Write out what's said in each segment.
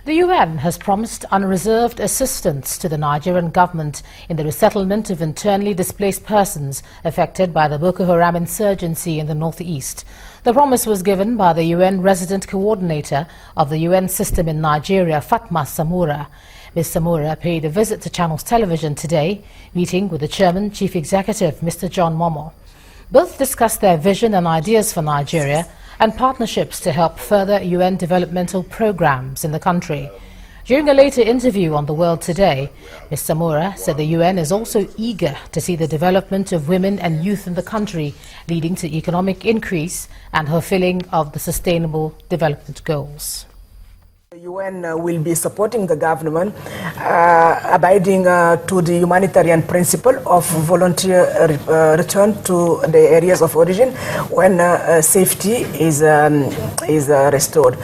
The UN has promised unreserved assistance to the Nigerian government in the resettlement of internally displaced persons affected by the Boko Haram insurgency in the northeast. The promise was given by the UN resident coordinator of the UN system in Nigeria, Fatma Samura. Ms. Samura paid a visit to Channels Television today, meeting with the chairman, chief executive, Mr. John Momo. Both discussed their vision and ideas for Nigeria and partnerships to help further UN developmental programs in the country. During a later interview on The World Today, Ms. Samura said the UN is also eager to see the development of women and youth in the country, leading to economic increase and fulfilling of the Sustainable Development Goals. The UN will be supporting the government, abiding to the humanitarian principle of volunteer return to the areas of origin when safety is restored.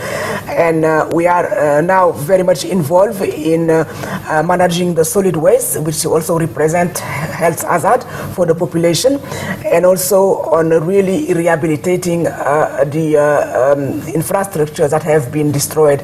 And we are now very much involved in managing the solid waste, which also represent health hazard for the population, and also on really rehabilitating the infrastructures that have been destroyed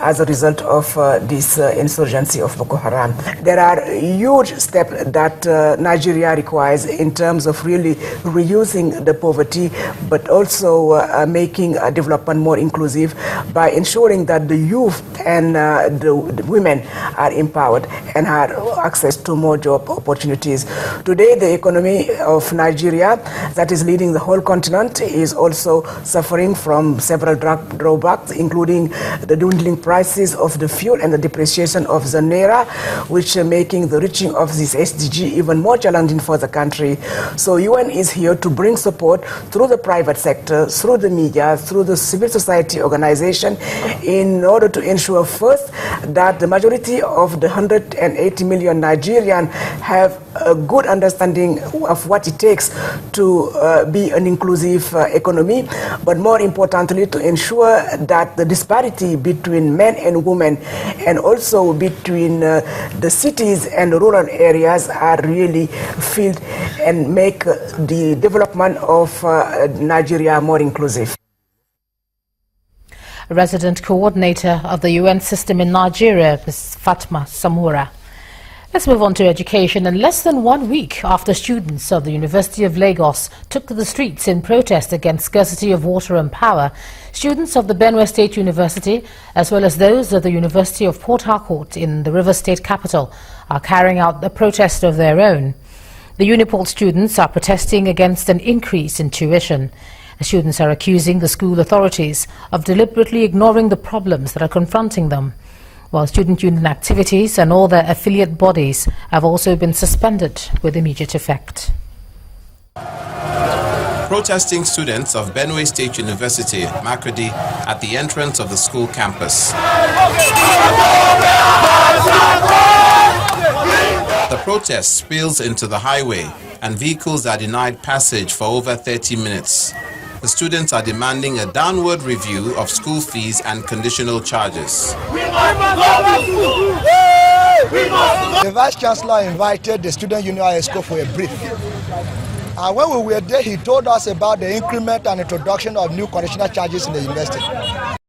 as a result of this insurgency of Boko Haram. There are huge steps that Nigeria requires in terms of really reducing the poverty, but also making development more inclusive by ensuring that the youth and the women are empowered and have access to more job opportunities. Today, the economy of Nigeria, that is leading the whole continent, is also suffering from several drawbacks, including the dwindling prices of the fuel and the depreciation of the naira, which are making the reaching of this SDG even more challenging for the country. So UN is here to bring support through the private sector, through the media, through the civil society organization, in order to ensure first that the majority of the 180 million Nigerians have a good understanding of what it takes to be an inclusive economy, but more importantly to ensure that the disparity between men and women and also between the cities and rural areas are really filled and make the development of Nigeria more inclusive. Resident coordinator of the UN system in Nigeria, Ms. Fatma Samura. Let's move on to education. In less than 1 week after students of the University of Lagos took to the streets in protest against scarcity of water and power, students of the Benue State University, as well as those of the University of Port Harcourt in the Rivers State capital, are carrying out a protest of their own. The Uniport students are protesting against an increase in tuition. The students are accusing the school authorities of deliberately ignoring the problems that are confronting them, while student union activities and all their affiliate bodies have also been suspended with immediate effect. Protesting students of Benue State University, Makurdi, at the entrance of the school campus. The protest spills into the highway and vehicles are denied passage for over 30 minutes. The students are demanding a downward review of school fees and conditional charges. The Vice Chancellor invited the Student Union ESCO for a brief. And when we were there, he told us about the increment and introduction of new conditional charges in the university.